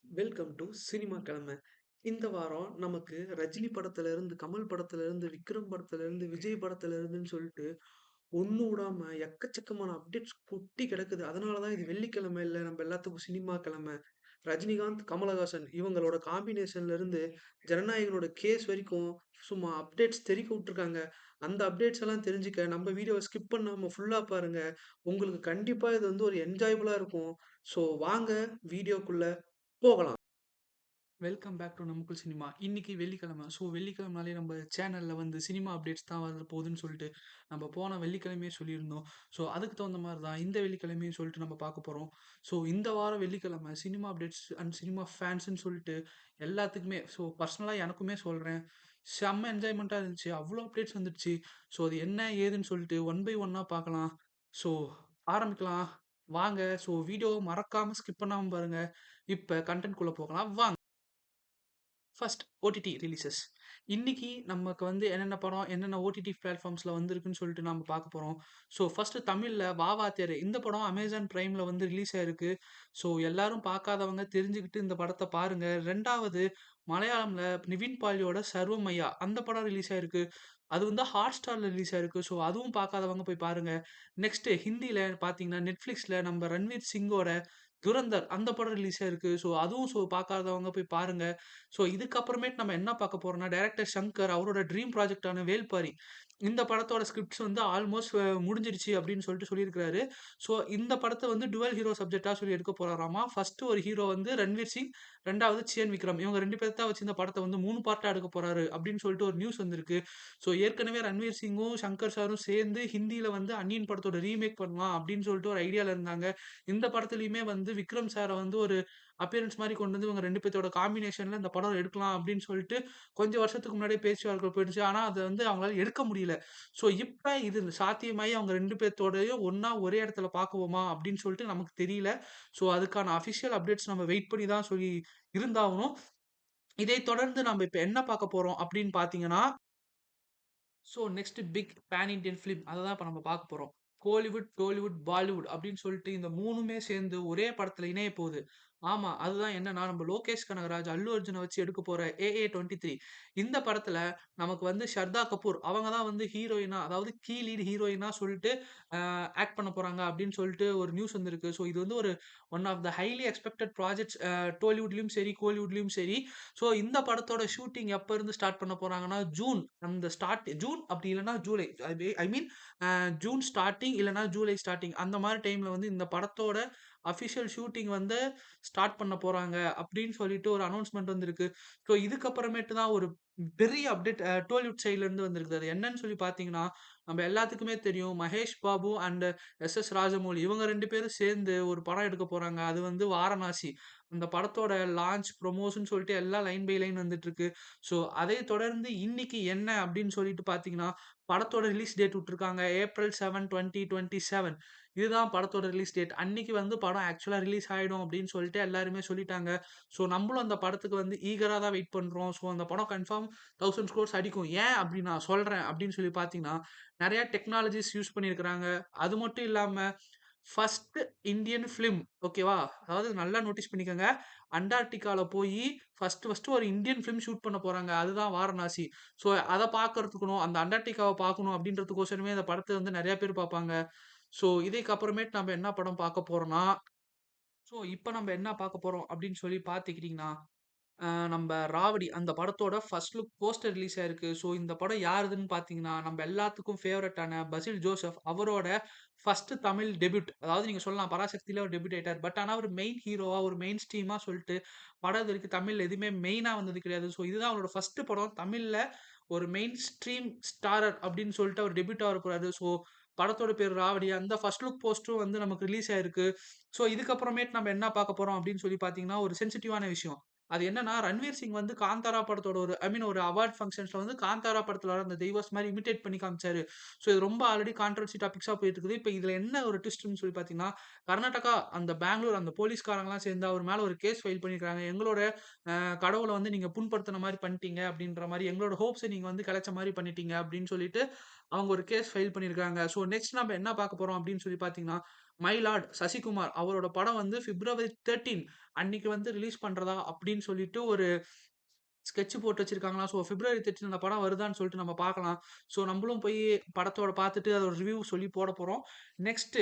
Welcome to cinema கிழமை. இந்த வாரம் நமக்கு ரஜினி படத்துல இருந்து, கமல் படத்துல இருந்து, விக்ரம் படத்துல இருந்து, விஜய் படத்துல இருந்துன்னு சொல்லிட்டு ஒண்ணு விடாம எக்கச்சக்கமான அப்டேட்ஸ் கொட்டி கிடக்குது. அதனால தான் இது வெள்ளிக்கிழமை இல்ல, நம்ம எல்லாத்துக்கும் சினிமா கிழமை. ரஜினிகாந்த், கமலஹாசன் இவங்களோட காம்பினேஷன்ல இருந்து ஜனநாயகனோட கேஸ் வரைக்கும் சும்மா அப்டேட்ஸ் தெறிக்க விட்டுருக்காங்க. அந்த அப்டேட்ஸ் எல்லாம் தெரிஞ்சுக்க நம்ம வீடியோவ ஸ்கிப் பண்ணாம ஃபுல்லா பாருங்க. உங்களுக்கு கண்டிப்பா இது வந்து ஒரு என்ஜாயபிளா இருக்கும். ஸோ வாங்க வீடியோக்குள்ள போகலாம். வெல்கம் பேக் டு நமக்குள் சினிமா. இன்னைக்கு வெள்ளிக்கிழமை. ஸோ வெள்ளிக்கிழமைனாலே நம்ம சேனல்ல வந்து சினிமா அப்டேட்ஸ் தான் வர போகுதுன்னு சொல்லிட்டு நம்ம போன வெள்ளிக்கிழமையே சொல்லியிருந்தோம். ஸோ அதுக்கு தகுந்த மாதிரி தான் இந்த வெள்ளிக்கிழமையும் சொல்லிட்டு நம்ம பார்க்க போகிறோம். ஸோ இந்த வாரம் வெள்ளிக்கிழமை சினிமா அப்டேட்ஸ் அண்ட் சினிமா ஃபேன்ஸ்ன்னு சொல்லிட்டு எல்லாத்துக்குமே, ஸோ பர்சனலாக எனக்குமே சொல்கிறேன், செம்ம என்ஜாய்மெண்ட்டாக இருந்துச்சு. அவ்வளோ அப்டேட்ஸ் வந்துடுச்சு. ஸோ அது என்ன ஏதுன்னு சொல்லிட்டு ஒன் பை ஒன்னாக பார்க்கலாம். ஸோ ஆரம்பிக்கலாம் வாங்க. ஸோ வீடியோவை மறக்காமல் ஸ்கிப் பண்ணாமல் பாருங்க. இப்போ கண்டென்ட்குள்ளே போகலாம் வாங்க. First OTT releases. இன்னைக்கு நமக்கு வந்து என்னென்ன படம், என்னென்ன ஓடிடி பிளாட்ஃபார்ம்ஸ்ல வந்திருக்குன்னு சொல்லிட்டு நாம பார்க்க போறோம். ஸோ ஃபர்ஸ்ட் தமிழ்ல "வா வா தேரே" இந்த படம் அமேசான் பிரைம்ல வந்து ரிலீஸ் ஆயிருக்கு. ஸோ எல்லாரும் பார்க்காதவங்க தெரிஞ்சுக்கிட்டு இந்த படத்த பாருங்க. 2வது மலையாளம்ல நிவின் பாலியோட "சர்வமையா" அந்த படம் ரிலீஸ் ஆயிருக்கு. அது வந்து ஹாட்ஸ்டார்ல ரிலீஸ் ஆயிருக்கு. ஸோ அதுவும் பார்க்காதவங்க போய் பாருங்க. நெக்ஸ்ட் ஹிந்தில பார்த்தீங்கன்னா, நெட்ஃபிளிக்ஸ்ல நம்ம ரன்வீர் சிங்கோட "துரந்தர்" அந்த படம் ரிலீஸ் ஆயிருக்கு. ஸோ பார்க்காதவங்க போய் பாருங்க. ஸோ இதுக்கப்புறமேட்டு நம்ம என்ன பார்க்க போறோம்னா, டைரக்டர் சங்கர் அவரோட ட்ரீம் ப்ராஜெக்ட்டான வேள்பாரி. இந்த படத்தோட ஸ்கிரிப்ட்ஸ் வந்து ஆல்மோஸ்ட் முடிஞ்சிருச்சு அப்படின்னு சொல்லிட்டு சொல்லியிருக்கிறாரு. ஸோ இந்த படத்த வந்து டுவல் ஹீரோ சப்ஜெக்ட்டா சொல்லி எடுக்க போறாராமா. ஃபர்ஸ்ட் ஒரு ஹீரோ வந்து ரன்வீர் சிங், 2வது சியான் விக்ரம். இவங்க 2 பேத்த வச்சு இந்த படத்த வந்து 3 பார்ட்டா எடுக்க போறாரு அப்படின்னு சொல்லிட்டு ஒரு நியூஸ் வந்திருக்கு. ஸோ ஏற்கனவே ரன்வீர் சிங்கும், சங்கர் சாரும் சேர்ந்து ஹிந்தியில வந்து அந்நியன் படத்தோட ரீமேக் பண்ணலாம் அப்படின்னு சொல்லிட்டு ஒரு ஐடியால இருந்தாங்க. இந்த படத்துலயுமே வந்து விக்ரம் சார வந்து ஒரு அப்பியரன்ஸ் மாரி கொண்டு வந்து இவங்க 2 பேத்தோட காம்பினேஷன்ல இந்த படம் எடுக்கலாம் அப்படின்னு சொல்லிட்டு கொஞ்சம் வருஷத்துக்கு முன்னாடியே பேச்சுவார்த்தை போயிடுச்சு. ஆனா அத வந்து அவங்களால எடுக்க முடியல. ஸோ இப்ப இது சாத்தியமாயி அவங்க 2 பேத்தோடயும் ஒண்ணா ஒரே இடத்துல பார்க்குவோமா அப்படின்னு சொல்லிட்டு நமக்கு தெரியல. ஸோ அதுக்கான அஃபிஷியல் அப்டேட்ஸ் நம்ம வெயிட் பண்ணி தான் சொல்லி இருந்தாகணும். இதை தொடர்ந்து நம்ம இப்ப என்ன பார்க்க போறோம் அப்படின்னு பார்த்தீங்கன்னா, so next big pan Indian film அத தான் இப்ப நம்ம பார்க்க போறோம். கோலிவுட், டோலிவுட், பாலிவுட் அப்படின்னு சொல்லிட்டு இந்த 3மே சேர்ந்து ஒரே படத்துல இணைய போகுது. ஆமா. அதுதான் என்னன்னா, நம்ம லோகேஷ் கனகராஜ், அல்லு அர்ஜுன வச்சு எடுக்க போற ஏஏ 23. இந்த படத்துல நமக்கு வந்து ஷர்தா கபூர் அவங்க தான் வந்து ஹீரோயினா, அதாவது கீ லீட் ஹீரோயினா சொல்லிட்டு ஆக்ட் பண்ண போறாங்க அப்படின்னு சொல்லிட்டு ஒரு நியூஸ் வந்திருக்கு. ஸோ இது வந்து ஒரு one of the highly expected projects டோலிவுட்லயும் சரி, கோலிவுட்லயும் சரி. ஸோ இந்த படத்தோட ஷூட்டிங் எப்ப இருந்து ஸ்டார்ட் பண்ண போறாங்கன்னா, ஜூன் அப்படி இல்லன்னா ஜூலை. ஐ மீன் ஜூன் ஸ்டார்ட்டிங் இல்லன்னா ஜூலை ஸ்டார்ட்டிங் அந்த மாரி டைம்ல வந்து இந்த படத்தோட அஃபிஷியல் ஷூட்டிங் வந்து ஸ்டார்ட் பண்ண போறாங்க அப்படின்னு சொல்லிட்டு ஒரு அனௌன்ஸ்மென்ட் வந்திருக்கு. ஸோ இதுக்கப்புறமேட்டு தான் ஒரு பெரிய அப்டேட் டோலிவுட் சைட்ல இருந்து வந்திருக்குது. அது என்னன்னு சொல்லி பார்த்தீங்கன்னா, நம்ம எல்லாத்துக்குமே தெரியும் மகேஷ் பாபு அண்ட் எஸ்.எஸ். ராஜமௌலி இவங்க 2 பேரும் சேர்ந்து ஒரு படம் எடுக்க போறாங்க. அது வந்து வாரணாசி. அந்த படத்தோட லான்ச், ப்ரமோஷன் சொல்லிட்டு எல்லாம் லைன் பை லைன் வந்துட்டு இருக்கு. ஸோ அதை தொடர்ந்து இன்னைக்கு என்ன அப்படின்னு சொல்லிட்டு பார்த்தீங்கன்னா, படத்தோட ரிலீஸ் டேட் விட்டுருக்காங்க. ஏப்ரல் 7, 2027. இதுதான் படத்தோட ரிலீஸ் டேட். அன்னைக்கு வந்து படம் ஆக்சுவலா ரிலீஸ் ஆயிடும் அப்படின்னு சொல்லிட்டு எல்லாருமே சொல்லிட்டாங்க. ஸோ நம்மளும் அந்த படத்துக்கு வந்து ஈகரா தான் வெயிட் பண்றோம். ஸோ அந்த படம் கன்ஃபார்ம் 1000 crores அடிக்கும். ஏன் அப்படி நான் சொல்றேன் அப்படின்னு சொல்லி பார்த்தீங்கன்னா, நெறைய டெக்னாலஜிஸ் யூஸ் பண்ணியிருக்கிறாங்க. அது மட்டும் இல்லாம ஃபர்ஸ்ட் இந்தியன் ஃபிலிம் ஓகேவா? அதாவது நல்லா நோட்டீஸ் பண்ணிக்கங்க. அண்டார்டிகால போயி ஃபர்ஸ்ட் ஒரு இந்தியன் ஃபிலிம் ஷூட் பண்ண போறாங்க. அதுதான் வாரணாசி. ஸோ அத பார்க்கறதுக்கணும், அந்த அண்டார்டிகாவ பார்க்கணும் அப்படின்றதுக்கோசரமே அந்த படத்த வந்து நெறைய பேர் பார்ப்பாங்க. ஸோ இதுக்கு அப்புறமேட்டு நம்ம என்ன படம் பார்க்க போறோம்னா, ஸோ இப்ப நம்ம என்ன பார்க்க போறோம் அப்படின்னு சொல்லி பார்த்துக்கிட்டீங்கன்னா, நம்ப ராவடி அந்த படத்தோட ஃபர்ஸ்ட் லுக் போஸ்டர் ரிலீஸ் ஆயிருக்கு. ஸோ இந்த படம் யாருதுன்னு பார்த்தீங்கன்னா, நம்ம எல்லாத்துக்கும் ஃபேவரைட்டான பசில் ஜோசப் அவரோட ஃபர்ஸ்ட் தமிழ் டெபியூட். அதாவது நீங்க சொல்லலாம் பராசக்தியில அவர் டெபியூட் ஆயிட்டார். பட் ஆனா அவர் மெயின் ஹீரோவா, ஒரு மெயின் ஸ்ட்ரீமா சொல்லிட்டு படம் இதுவரைக்கும் தமிழ்ல எதுவுமே மெயினா வந்தது கிடையாது. ஸோ இதுதான் அவரோட ஃபர்ஸ்ட் படம். தமிழ்ல ஒரு மெயின் ஸ்ட்ரீம் ஸ்டாரர் அப்படின்னு சொல்லிட்டு அவர் டெபியூட் ஆக போறாரு. ஸோ படத்தோட பேர் ராவடி. அந்த ஃபர்ஸ்ட் லுக் போஸ்டரும் வந்து நமக்கு ரிலீஸ் ஆயிருக்கு. ஸோ இதுக்கப்புறமேட்டு நம்ம என்ன பார்க்க போறோம் அப்படின்னு சொல்லி பார்த்தீங்கன்னா, ஒரு சென்சிட்டிவான விஷயம். அது என்னன்னா, ரன்வீர் சிங் வந்து காந்தாரா படத்தோட ஒரு ஐ மீன் ஒரு அவார்ட் ஃபங்ஷன்ஸ்ல வந்து காந்தாரா படத்துல வர அந்த தெய்வஸ் மாரி இமிட்டேட் பண்ணி காமிச்சாரு. ஸோ இது ரொம்ப ஆல்ரெடி கான்ட்ரோவர்சி டாபிக்ஸா போயிட்டு இருக்குது. இப்ப இதுல என்ன ஒரு ட்விஸ்ட்ன்னு சொல்லி பார்த்தீங்கன்னா, கர்நாடகா அந்த பெங்களூர் அந்த போலீஸ்காரங்கலாம் சேர்ந்து அவர் மேல ஒரு கேஸ் ஃபைல் பண்ணியிருக்காங்க. எங்களோட கடவுள வந்து நீங்க புண்படுத்துன மாரி பண்ணிட்டீங்க அப்படின்ற மாரி, எங்களோட ஹோப்ஸ நீங்க வந்து கலைச்ச மாரி பண்ணிட்டீங்க அப்படின்னு சொல்லிட்டு, அவங்க ஒரு கேஸ் ஃபைல் பண்ணியிருக்காங்க. ஸோ நெக்ஸ்ட் நம்ம என்ன பார்க்க போறோம் அப்படின்னு சொல்லி பார்த்தீங்கன்னா, மை லார்ட் சசிகுமார் அவரோட படம் வந்து பிப்ரவரி 13 அன்னைக்கு வந்து ரிலீஸ் பண்றதா அப்படின்னு சொல்லிட்டு ஒரு ஸ்கெட்ச் போட்டு வச்சிருக்காங்களாம். ஸோ பிப்ரவரி 13 அந்த படம் வருதான்னு சொல்லிட்டு நம்ம பார்க்கலாம். ஸோ நம்மளும் போய் படத்தோட பார்த்துட்டு அதோட ரிவ்யூ சொல்லி போட போறோம். நெக்ஸ்ட்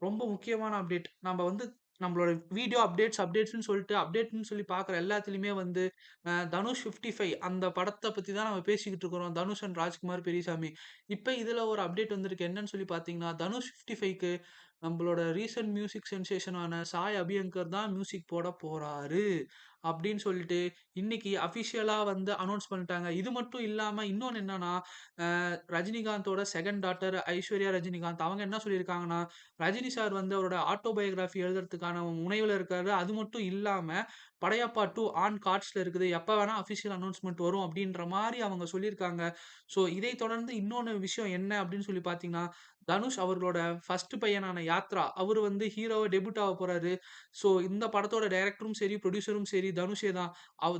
ரொம்ப முக்கியமான அப்டேட். நம்ம வந்து நம்மளோட வீடியோ அப்டேட்ஸ்ன்னு சொல்லிட்டு அப்டேட்ன்னு சொல்லி பார்க்குற எல்லாத்துலயுமே வந்து தனுஷ் 55 அந்த படத்த பத்தி தான் நம்ம பேசிக்கிட்டு இருக்கிறோம். தனுஷ் அண்ட் ராஜ்குமார் பெரியசாமி. இப்ப இதுல ஒரு அப்டேட் வந்திருக்கு. என்னன்னு சொல்லி பார்த்தீங்கன்னா, தனுஷ் 55க்கு நம்மளோட ரீசன்ட் மியூசிக் சென்சேஷனான சாய் அபியங்கர் தான் மியூசிக் போட போறாரு. அப்படின்னு சொல்லிட்டு இன்னைக்கு அஃபிஷியலா வந்து அனௌன்ஸ் பண்ணிட்டாங்க. இது மட்டும் இல்லாம இன்னொன்னு என்னன்னா, ரஜினிகாந்தோட செகண்ட் டாட்டர் ஐஸ்வர்யா ரஜினிகாந்த் அவங்க என்ன சொல்லியிருக்காங்கன்னா, ரஜினி சார் வந்து அவரோட ஆட்டோபயோகிராஃபி எழுதுறதுக்கான முனைவுல இருக்காரு. அது மட்டும் இல்லாம படையப்பா 2 ஆன் கார்ட்ஸ்ல இருக்குது. எப்ப வேணா அஃபிஷியல் அனௌன்ஸ்மென்ட் வரும் அப்படின்ற மாரி அவங்க சொல்லியிருக்காங்க. ஸோ இதை தொடர்ந்து இன்னொன்னு விஷயம் என்ன அப்படின்னு சொல்லி பார்த்தீங்கன்னா, தனுஷ் அவர்களோட ஃபர்ஸ்ட் பையனான யாத்ரா அவரு வந்து ஹீரோவா டெபியூட் ஆக போறாரு. ஸோ இந்த படத்தோட டைரக்டரும் சரி, புரொடியூசரும் சரி தனுஷே தான்.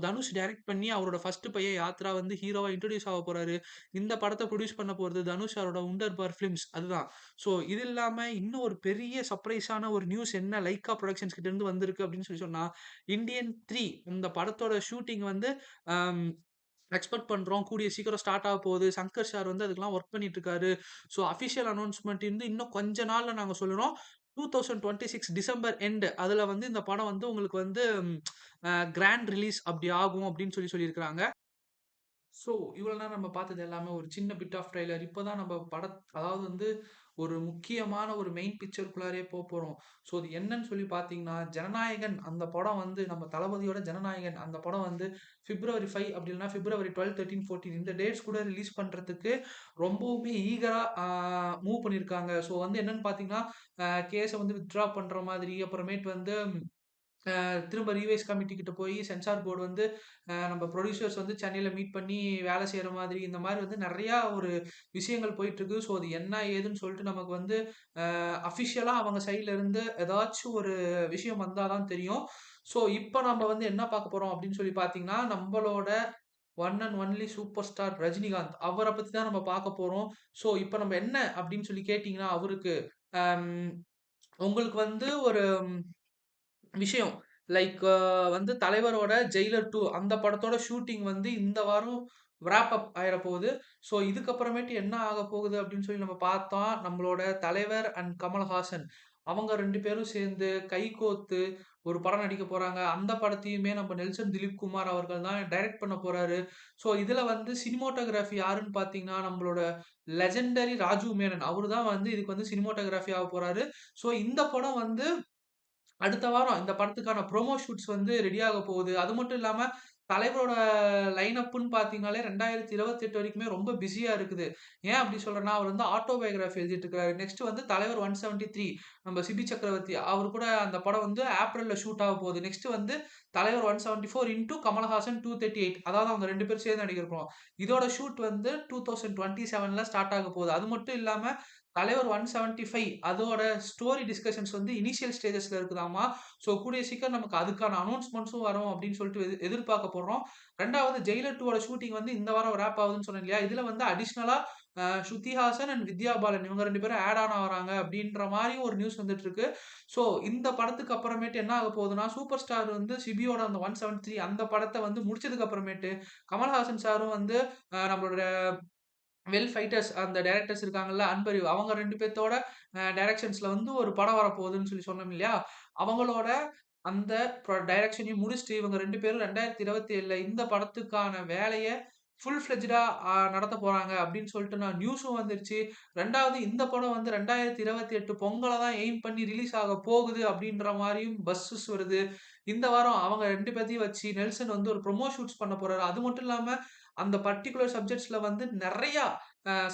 தனுஷ் டைரக்ட் பண்ணி அவரோட ஃபர்ஸ்ட் பையன் யாத்ரா வந்து ஹீரோவா இன்ட்ரோடியூஸ் ஆக போறாரு. இந்த படத்த புரொடியூஸ் பண்ண போறது தனுஷ் அவரோட உண்டர்பார் ஃபிலிம்ஸ் அதுதான். ஸோ இது இல்லாம இன்னும் ஒரு பெரிய சர்ப்ரைஸான ஒரு நியூஸ் என்ன லைக்கா புரொடக்ஷன்ஸ் கிட்ட இருந்து வந்திருக்கு அப்படின்னு சொல்லி சொன்னா, இந்தியன் 3 இந்த படத்தோட ஷூட்டிங் வந்து அம் எக்ஸ்பெக்ட் பண்றோம். கூடிய சீக்கிரம் ஸ்டார்ட் ஆக போகுது. சங்கர் சார் வந்து அதுக்கெல்லாம் ஒர்க் பண்ணிட்டு இருக்காரு. ஸோ அஃபிஷியல் அனௌன்ஸ்மென்ட் வந்து இன்னும் கொஞ்ச நாள்ல நாங்க சொல்லுறோம். 2026 டிசம்பர் எண்ட் அதுல வந்து இந்த படம் வந்து உங்களுக்கு வந்து கிராண்ட் ரிலீஸ் அப்படி ஆகும் அப்படின்னு சொல்லியிருக்கிறாங்க. ஸோ, இவ்வளோ நேரம் நம்ம பார்த்தது எல்லாமே ஒரு சின்ன பிட் ஆஃப் ட்ரெய்லர். இப்ப தான் நம்ம அதாவது வந்து ஒரு முக்கியமான ஒரு மெயின் பிக்சருக்குள்ளாரயே போறோம். ஸோ, அது என்னன்னு சொல்லி பார்த்தீங்கன்னா, ஜனநாயகன் அந்த படம் வந்து நம்ம தளபதியோட ஜனநாயகன் அந்த படம் வந்து பிப்ரவரி 5 அப்படி இல்லன்னா பிப்ரவரி 12, 13, 14 இந்த டேட்ஸ் கூட ரிலீஸ் பண்றதுக்கு ரொம்பவுமே ஈகரா மூவ் பண்ணியிருக்காங்க. ஸோ, வந்து என்னன்னு பார்த்தீங்கன்னா, கேஸ வந்து வித்ட்ரா பண்ற மாதிரி அப்புறமேட்டு வந்து திரும்ப ரீவைஸ் கமிட்டி கிட்ட போய் சென்சார் போர்டு வந்து நம்ம ப்ரொடியூசர்ஸ் வந்து சென்னையில மீட் பண்ணி வேலை செய்யற மாதிரி இந்த மாதிரி வந்து நிறையா ஒரு விஷயங்கள் போயிட்டு இருக்கு. ஸோ அது என்ன ஏதுன்னு சொல்லிட்டு நமக்கு வந்து அஃபிஷியலா அவங்க சைட்ல இருந்து ஏதாச்சும் ஒரு விஷயம் வந்தாதான் தெரியும். ஸோ இப்போ நம்ம வந்து என்ன பார்க்க போறோம் அப்படின்னு சொல்லி பார்த்தீங்கன்னா, நம்மளோட one and only super star Rajinikanth அவரை பத்தி தான் நம்ம பார்க்க போறோம். ஸோ இப்போ நம்ம என்ன அப்படின்னு சொல்லி கேட்டிங்கன்னா அவருக்கு ஆம், உங்களுக்கு வந்து ஒரு விஷயம். லைக் வந்து தலைவரோட ஜெயிலர் 2 அந்த படத்தோட ஷூட்டிங் வந்து இந்த வாரம் விராப் அப் ஆயிறப்போகுது. ஸோ இதுக்கப்புறமேட்டு என்ன ஆகப் போகுது அப்படின்னு சொல்லி நம்ம பார்த்தா, நம்மளோட தலைவர் அண்ட் கமல்ஹாசன் அவங்க 2 பேரும் சேர்ந்து கைகோத்து ஒரு படம் நடிக்கப் போறாங்க. அந்த படத்தையுமே நம்ம நெல்சன் திலீப் குமார் அவர்கள் தான் டைரக்ட் பண்ண போறாரு. ஸோ இதுல வந்து சினிமாட்டோகிராஃபி யாருன்னு பார்த்தீங்கன்னா, நம்மளோட லெஜெண்டரி ராஜு மேனன். அவரு தான் வந்து இதுக்கு வந்து சினிமாட்டோகிராஃபி ஆகப் போறாரு. ஸோ இந்த படம் வந்து அடுத்த வாரம் இந்த படத்துக்கான ப்ரோமோ ஷூட்ஸ் வந்து ரெடி ஆக போகுது. அது மட்டும் இல்லாம தலைவரோட லைன் அப்ன்னு பார்த்தீங்கனாலே 2028 வரைக்குமே ரொம்ப பிஸியா இருக்குது. ஏன் அப்படி சொல்றேன்னா, அவர் வந்து ஆட்டோபயோகிராஃபி எழுதிட்டு இருக்காரு. நெக்ஸ்ட் வந்து தலைவர் 173 நம்ம சிபி சக்கரவர்த்தி அவரு கூட அந்த படம் வந்து ஏப்ரல்ல ஷூட் ஆக போகுது. நெக்ஸ்ட் வந்து தலைவர் 174 இன்டூ கமலஹாசன் 238 அதாவது அவங்க 2 பேரும் சேர்ந்து நடிக்கிற படம். இதோட ஷூட் வந்து 2027ல ஸ்டார்ட் ஆக போகுது. அது மட்டும் இல்லாம தலைவர் 175 அதோட ஸ்டோரி டிஸ்கஷன்ஸ் வந்து இனிஷியல் ஸ்டேஜஸ்ல இருக்குதாமா. ஸோ கூடிய சீக்கிரம் நமக்கு அதுக்கான அனௌன்ஸ்மெண்ட்ஸும் வரும் அப்படின்னு சொல்லிட்டு எதிர்பார்க்க போறோம். 2வது ஜெயிலர் 2 ஓட ஷூட்டிங் வந்து இந்த வாரம் ராப் ஆகுதுன்னு சொன்னேன் இல்லையா? இதுல வந்து அடிஷனலா ஸ்ருதி ஹாசன் அண்ட் வித்யா பாலன் இவங்க 2 பேரும் ஆட் ஆன் ஆகுறாங்க அப்படின்ற மாரி ஒரு நியூஸ் வந்துட்டு இருக்கு. ஸோ இந்த படத்துக்கு அப்புறமேட்டு என்ன ஆக போகுதுன்னா, சூப்பர் ஸ்டார் வந்து சிபியோட அந்த 173 அந்த படத்த வந்து முடிச்சதுக்கு அப்புறமேட்டு கமல்ஹாசன் சாரும் வந்து நம்மளோட வெல் ஃபைட்டர்ஸ் அந்த டைரக்டர்ஸ் இருக்காங்கல்ல, அன்பறிவு அவங்க 2 பேத்தோட டைரக்ஷன்ஸ்ல வந்து ஒரு படம் வரப்போகுதுன்னு சொல்லி சொன்னோம் இல்லையா? அவங்களோட அந்த டைரக்ஷனையும் முடிச்சுட்டு இவங்க 2 பேரும் 2027ல இந்த படத்துக்கான வேலைய ஃபுல் ஃப்ளெட்ஜ்டா நடத்தப் போறாங்க அப்படின்னு சொல்லிட்டு நியூஸும் வந்துருச்சு. 2வது இந்த படம் வந்து 2028 பொங்கல தான் எய்ம் பண்ணி ரிலீஸ் ஆக போகுது அப்படின்ற மாரியும் பஸ்ஸஸ் வருது. இந்த வாரம் அவங்க 2 பேத்தையும் வச்சு நெல்சன் வந்து ஒரு ப்ரொமோ ஷூட்ஸ் பண்ண போறாரு. அது மட்டும் இல்லாம அந்த பர்ட்டிகுலர் சப்ஜெக்ட்ஸ்ல வந்து நெறையா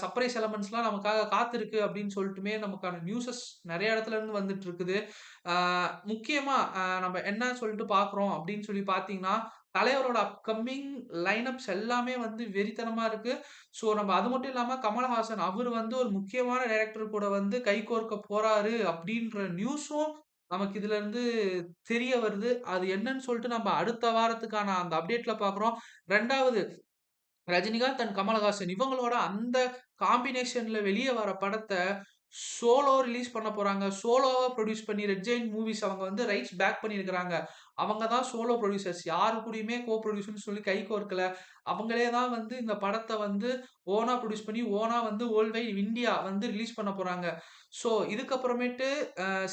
சர்ப்ரைஸ் எலமெண்ட்ஸ்லாம் நமக்காக காத்திருக்கு அப்படின்னு சொல்லிட்டுமே நமக்கான நியூஸஸ் நெறைய இடத்துல இருந்து வந்துட்டு இருக்குது. ஆ முக்கியமா நம்ம என்ன சொல்லிட்டு பார்க்குறோம் அப்படின்னு சொல்லி பார்த்தீங்கன்னா, தலைவரோட அப்கமிங் லைனப்ஸ் எல்லாமே வந்து வெறித்தனமா இருக்கு. ஸோ நம்ம அது மட்டும் இல்லாம கமலஹாசன் அவரு வந்து ஒரு முக்கியமான டைரக்டர் கூட வந்து கைகோர்க்க போறாரு அப்படின்ற நியூஸும் நமக்கு இதுல இருந்து தெரிய வருது. அது என்னன்னு சொல்லிட்டு நம்ம அடுத்த வாரத்துக்கான அந்த அப்டேட்ல பார்க்குறோம். 2வது ரஜினிகாந்த் அண்ட் கமலஹாசன் இவங்களோட அந்த காம்பினேஷன்ல வெளிய வர படத்த சோலோ ரிலீஸ் பண்ண போறாங்க. சோலோவா புரொடியூஸ் பண்ணி ரெட் ஜெயண்ட் மூவிஸ் அவங்க வந்து ரைட்ஸ் பேக் பண்ணியிருக்கிறாங்க. அவங்க தான் சோலோ புரொடியூசர்ஸ். யாரு கூடயுமே கோ புரொடியூசர்ன்னு சொல்லி கை கோர்க்கல. அவங்களே தான் வந்து இந்த படத்த வந்து ஓனா புரொடியூஸ் பண்ணி, ஓனா வந்து வேர்ல்ட் வைட் இந்தியா வந்து ரிலீஸ் பண்ண போறாங்க. ஸோ இதுக்கப்புறமேட்டு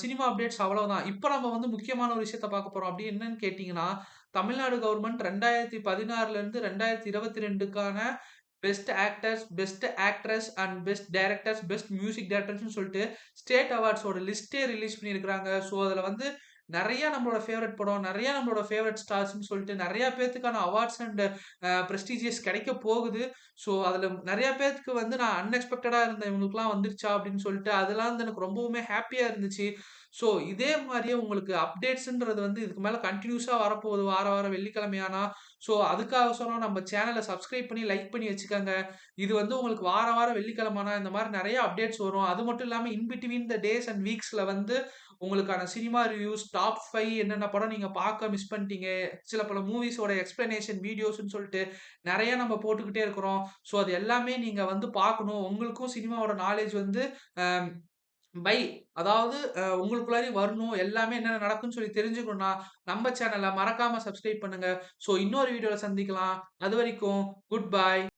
சினிமா அப்டேட்ஸ் அவ்வளவுதான். இப்ப நம்ம வந்து முக்கியமான ஒரு விஷயத்த பார்க்க போறோம். அப்படி என்னன்னு கேட்டீங்கன்னா, தமிழ்நாடு கவர்ன்மென்ட் 2016லிருந்து 2022க்கான best actors, best actress and best directors, best music டைரக்டர்ஸ்ன்னு சொல்லிட்டு ஸ்டேட் அவார்ட்ஸோட லிஸ்ட்டே ரிலீஸ் பண்ணியிருக்கிறாங்க. ஸோ அதுல வந்து நெறைய நம்மளோட ஃபேவரைட் படம், நெறைய நம்மளோட ஃபேவரைட் ஸ்டார்ஸ்ன்னு சொல்லிட்டு நெறைய பேத்துக்கான அவார்ட்ஸ் அண்ட் பிரஸ்டீஜியஸ் கிடைக்க போகுது. ஸோ அதுல நெறைய பேத்துக்கு வந்து நான் அன்எக்ஸ்பெக்டடா இருந்தேன். இவங்களுக்குலாம் வந்துருச்சா அப்படின்னு சொல்லிட்டு அதெல்லாம் வந்து எனக்கு ரொம்பவுமே ஹேப்பியா இருந்துச்சு. ஸோ இதே மாரியே உங்களுக்கு அப்டேட்ஸ்ன்றது வந்து இதுக்கு மேல கன்டினியூஸா வரப்போகுது. வாரம் வெள்ளிக்கிழமை ஆனா. ஸோ அதுக்காகசரம் நம்ம சேனல சப்ஸ்கிரைப் பண்ணி, லைக் பண்ணி வச்சுக்கங்க. இது வந்து உங்களுக்கு வாரம் வெள்ளிக்கிழமை ஆனா இந்த மாரி நெறைய அப்டேட்ஸ் வரும். அது மட்டும் இல்லாம in between the days and வீக்ஸ்ல வந்து உங்களுக்கான சினிமா ரிவ்யூஸ், டாப் 5 என்னென்ன படம் நீங்க பார்க்க மிஸ் பண்ணிட்டீங்க. சில பல மூவிஸோட எக்ஸ்ப்ளனேஷன் வீடியோஸ்ன்னு சொல்லிட்டு நெறைய நம்ம போட்டுக்கிட்டே இருக்கிறோம். ஸோ அது எல்லாமே நீங்க வந்து பார்க்கணும். உங்களுக்கும் சினிமாவோட நாலேட்ஜ் வந்து அ பை அதாவது உங்களுக்குள்ளாரையும் வரணும். எல்லாமே என்னென்ன நடக்கும்ன்னு சொல்லி தெரிஞ்சுக்கணும்னா, நம்ம சேனல மறக்காம சப்ஸ்கிரைப் பண்ணுங்க. ஸோ இன்னொரு வீடியோல சந்திக்கலாம். அதுவரைக்கும் குட் பை.